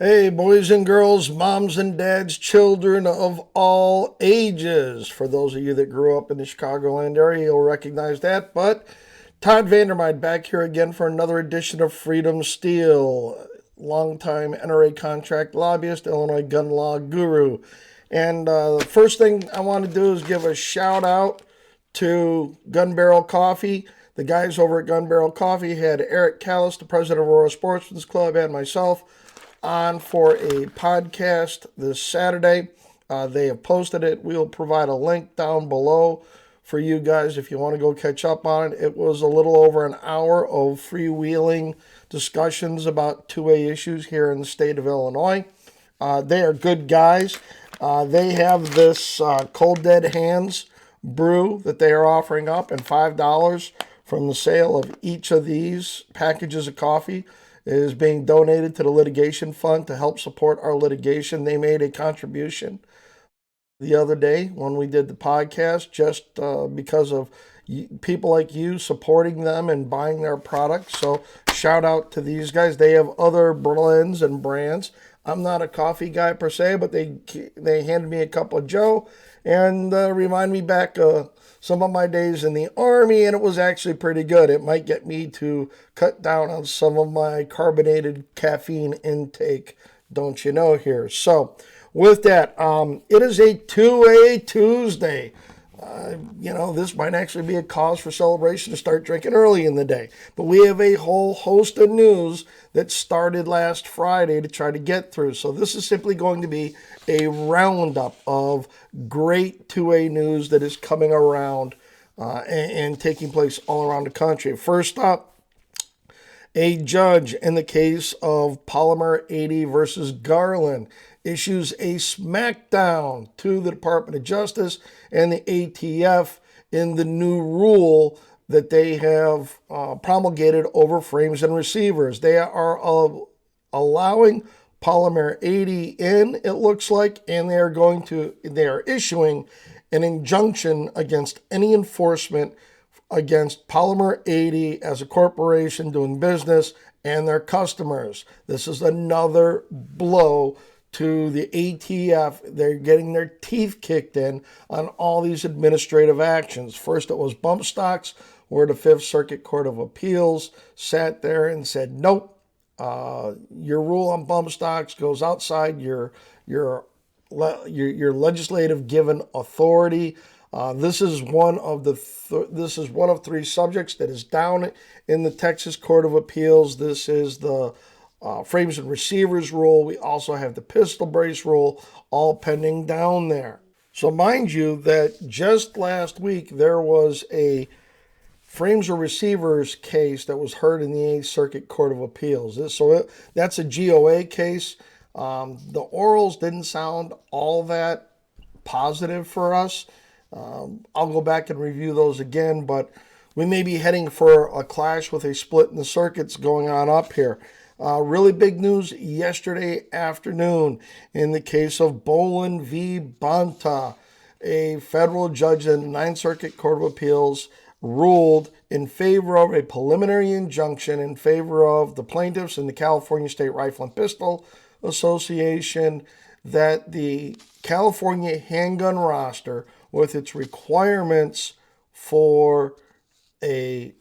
Hey, boys and girls, moms and dads, children of all ages. For those of you that grew up in the Chicagoland area, you'll recognize that. But Todd Vandermyde back here again for another edition of Freedom Steel. Longtime NRA contract lobbyist, Illinois gun law guru. And the first thing I want to do is give a shout out to Gun Barrel Coffee. The guys over at Gun Barrel Coffee had Eric Callis, the president of Aurora Sportsman's Club, and myself on for a podcast this Saturday. They have posted it. We'll provide a link down below for you guys if you want to go catch up on it. It was a little over an hour of freewheeling discussions about 2A issues here in the state of Illinois. They are good guys. They have this Cold Dead Hands brew that they are offering up, and $5 from the sale of each of these packages of coffee is being donated to the litigation fund to help support our litigation. They made a contribution the other day when we did the podcast just because of people like you supporting them and buying their products. So shout out to these guys. They have other blends and brands. I'm not a coffee guy per se, but they handed me a cup of Joe and remind me back some of my days in the Army, and it was actually pretty good. It might get me to cut down on some of my carbonated caffeine intake, don't you know here. So with that, it is a 2A Tuesday. This might actually be a cause for celebration to start drinking early in the day. But we have a whole host of news that started last Friday to try to get through. So this is simply going to be a roundup of great 2A news that is coming around and taking place all around the country. First up, a judge in the case of Polymer 80 versus Garland issues a smackdown to the Department of Justice and the ATF in the new rule that they have promulgated over frames and receivers. They are allowing Polymer 80 in, it looks like, and they are issuing an injunction against any enforcement against Polymer 80 as a corporation doing business and their customers. This is another blow to the ATF. They're getting their teeth kicked in on all these administrative actions. First it was bump stocks, where the Fifth Circuit Court of Appeals sat there and said, nope, your rule on bump stocks goes outside your legislative given authority. This is one of three subjects that is down in the Texas Court of Appeals. This is the frames and receivers rule. We also have the pistol brace rule, all pending down there. So mind you that just last week there was a frames or receivers case that was heard in the 8th Circuit Court of Appeals. That's a GOA case. The orals didn't sound all that positive for us. I'll go back and review those again, but we may be heading for a clash with a split in the circuits going on up here. Really big news yesterday afternoon in the case of Boland v. Bonta. A federal judge in the 9th Circuit Court of Appeals ruled in favor of a preliminary injunction in favor of the plaintiffs in the California State Rifle and Pistol Association that the California handgun roster, with its requirements for a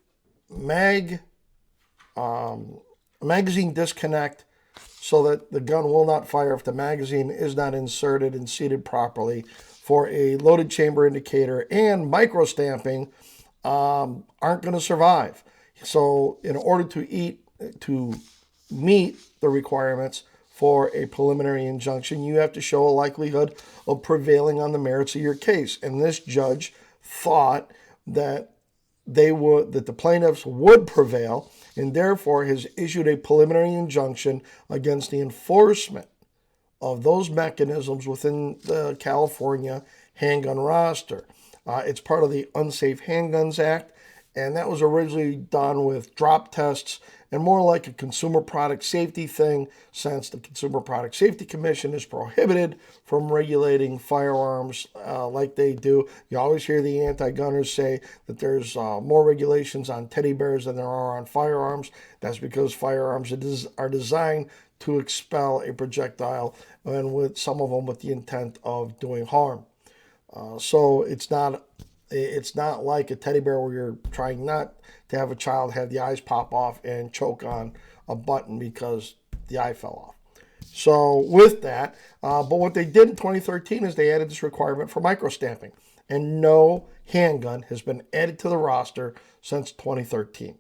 magazine disconnect so that the gun will not fire if the magazine is not inserted and seated properly, for a loaded chamber indicator and microstamping, aren't going to survive. So in order to meet the requirements for a preliminary injunction, you have to show a likelihood of prevailing on the merits of your case. And this judge thought that the plaintiffs would prevail, and therefore has issued a preliminary injunction against the enforcement of those mechanisms within the California handgun roster. It's part of the Unsafe Handguns Act, And that was originally done with drop tests and more like a consumer product safety thing, since the Consumer Product Safety Commission is prohibited from regulating firearms like they do. You always hear the anti-gunners say that there's more regulations on teddy bears than there are on firearms. That's because firearms are designed to expel a projectile, and with some of them with the intent of doing harm. So it's not like a teddy bear where you're trying not to have a child have the eyes pop off and choke on a button because the eye fell off. So with that, but what they did in 2013 is they added this requirement for microstamping, and no handgun has been added to the roster since 2013.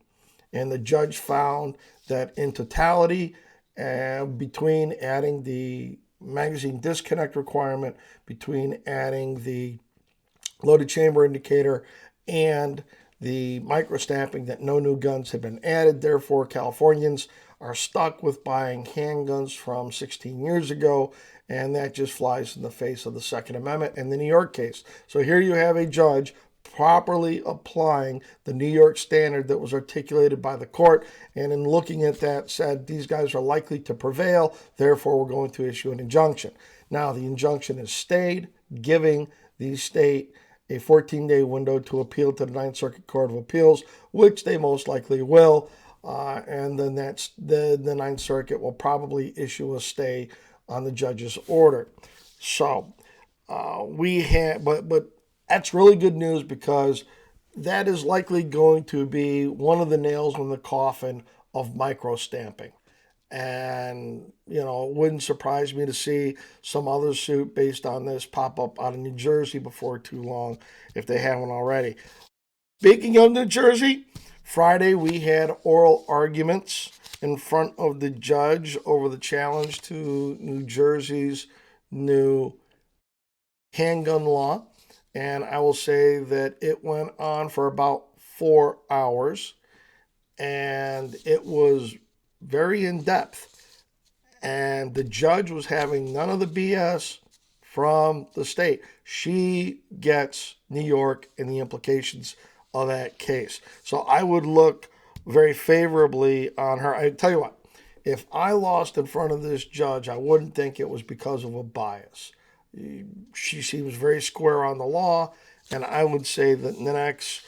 And the judge found that in totality, between adding the magazine disconnect requirement, between adding the loaded chamber indicator, and the microstamping, that no new guns have been added. Therefore, Californians are stuck with buying handguns from 16 years ago, and that just flies in the face of the Second Amendment and the New York case. So here you have a judge properly applying the New York standard that was articulated by the court, and in looking at that said these guys are likely to prevail, therefore we're going to issue an injunction. Now the injunction is stayed, giving the state a 14-day window to appeal to the Ninth Circuit Court of Appeals, which they most likely will, and then that's the Ninth Circuit will probably issue a stay on the judge's order. So but that's really good news, because that is likely going to be one of the nails in the coffin of microstamping. And, it wouldn't surprise me to see some other suit based on this pop up out of New Jersey before too long, if they haven't already. Speaking of New Jersey, Friday we had oral arguments in front of the judge over the challenge to New Jersey's new handgun law. And I will say that it went on for about 4 hours, and it was very in-depth, and the judge was having none of the BS from the state. She gets New York and the implications of that case. So I would look very favorably on her. I tell you what, if I lost in front of this judge, I wouldn't think it was because of a bias. She seems very square on the law, and I would say that the next,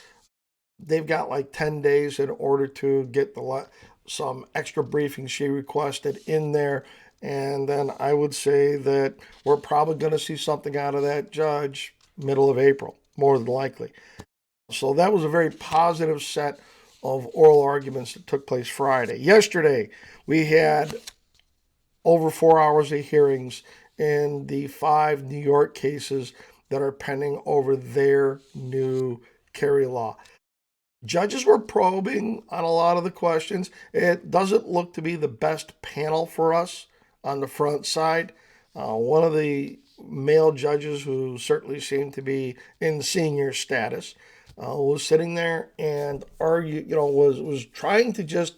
they've got like 10 days in order to get some extra briefings she requested in there. And then I would say that we're probably going to see something out of that judge middle of April, more than likely. So that was a very positive set of oral arguments that took place Friday. Yesterday, we had over 4 hours of hearings in the 5 New York cases that are pending over their new carry law. Judges were probing on a lot of the questions. It doesn't look to be the best panel for us on the front side. One of the male judges, who certainly seemed to be in senior status, was sitting there and was trying to just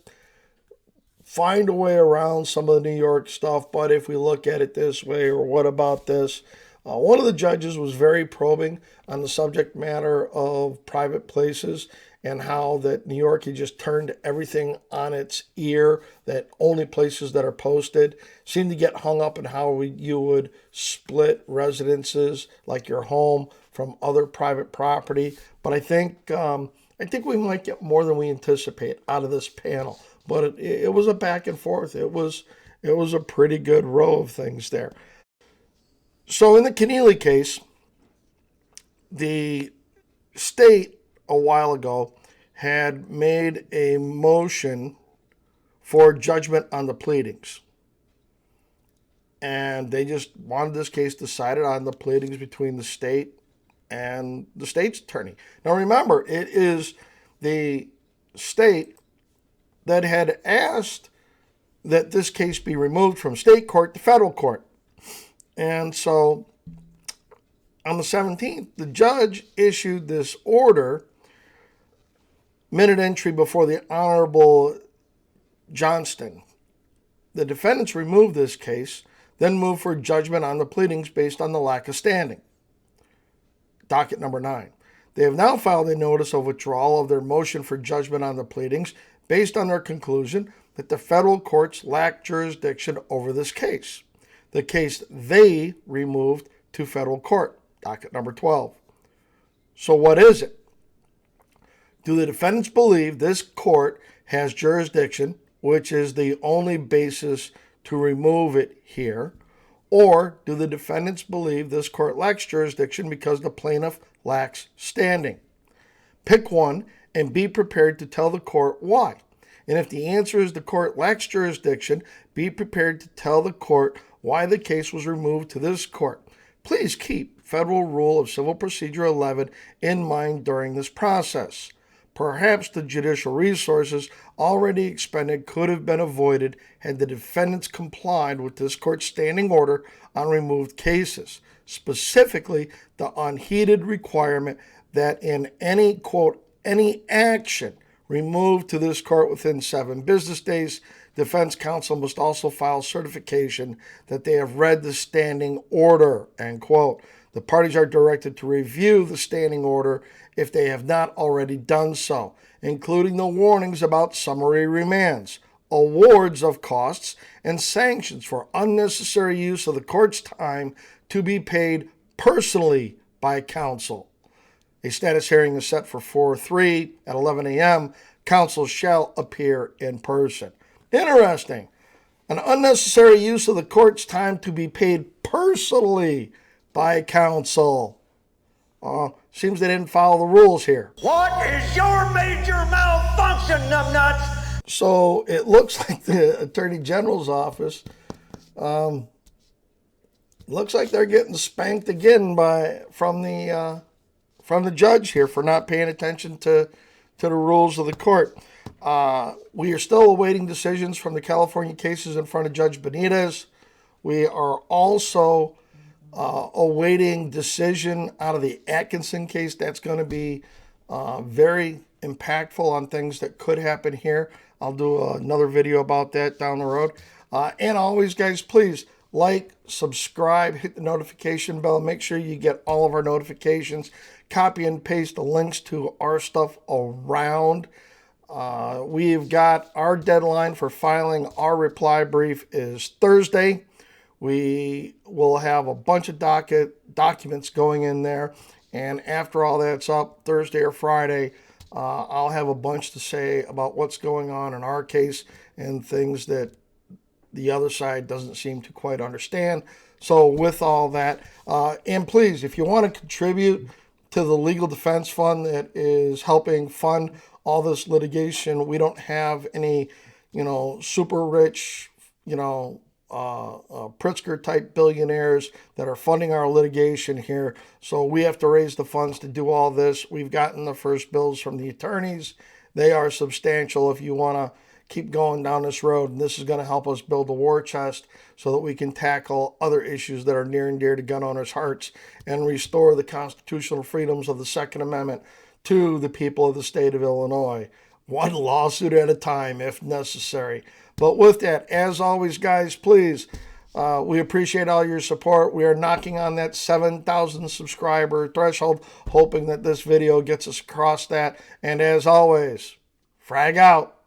find a way around some of the New York stuff. But if we look at it this way, or what about this? One of the judges was very probing on the subject matter of private places, and how that New York had just turned everything on its ear, that only places that are posted seem to get hung up in how you would split residences, like your home, from other private property. But I think we might get more than we anticipate out of this panel. But it was a back and forth. It was a pretty good row of things there. So in the Keneally case, the state a while ago had made a motion for judgment on the pleadings. And they just wanted this case decided on the pleadings between the state and the state's attorney. Now remember, it is the state that had asked that this case be removed from state court to federal court. And so on the 17th, the judge issued this order, minute entry before the Honorable Johnston. The defendants removed this case, then moved for judgment on the pleadings based on the lack of standing. Docket number 9. They have now filed a notice of withdrawal of their motion for judgment on the pleadings based on their conclusion that the federal courts lack jurisdiction over this case. The case they removed to federal court, docket number 12. So what is it? Do the defendants believe this court has jurisdiction, which is the only basis to remove it here? Or do the defendants believe this court lacks jurisdiction because the plaintiff lacks standing? Pick one and be prepared to tell the court why. And if the answer is the court lacks jurisdiction, be prepared to tell the court why the case was removed to this court. Please keep Federal Rule of Civil Procedure 11 in mind during this process. Perhaps the judicial resources already expended could have been avoided had the defendants complied with this court's standing order on removed cases, specifically the unheeded requirement that in any, quote, any action removed to this court within 7 business days, defense counsel must also file certification that they have read the standing order, end quote. The parties are directed to review the standing order if they have not already done so, including the warnings about summary remands, awards of costs, and sanctions for unnecessary use of the court's time to be paid personally by counsel. A status hearing is set for 4/3 at 11 a.m. Counsel shall appear in person. Interesting. An unnecessary use of the court's time to be paid personally by counsel. Seems they didn't follow the rules here. What is your major malfunction, numbnuts? So it looks like the Attorney General's office, looks like they're getting spanked again from the judge here for not paying attention to the rules of the court. We are still awaiting decisions from the California cases in front of Judge Benitez. We are also awaiting decision out of the Atkinson case. That's going to be very impactful on things that could happen here. I'll do another video about that down the road. And always, guys, please like, subscribe, hit the notification bell. Make sure you get all of our notifications. Copy and paste the links to our stuff around. We've got our deadline for filing our reply brief is Thursday. We will have a bunch of documents going in there, and after all that's up, Thursday or Friday, I'll have a bunch to say about what's going on in our case and things that the other side doesn't seem to quite understand. So with all that, and please, if you want to contribute to the legal defense fund that is helping fund all this litigation, we don't have any, super rich, Pritzker type billionaires that are funding our litigation here. So we have to raise the funds to do all this. We've gotten the first bills from the attorneys. They are substantial if you want to keep going down this road. And this is going to help us build a war chest so that we can tackle other issues that are near and dear to gun owners' hearts and restore the constitutional freedoms of the Second Amendment to the people of the state of Illinois. One lawsuit at a time if necessary. But with that, as always, guys, please, we appreciate all your support. We are knocking on that 7,000 subscriber threshold, hoping that this video gets us across that. And as always, frag out.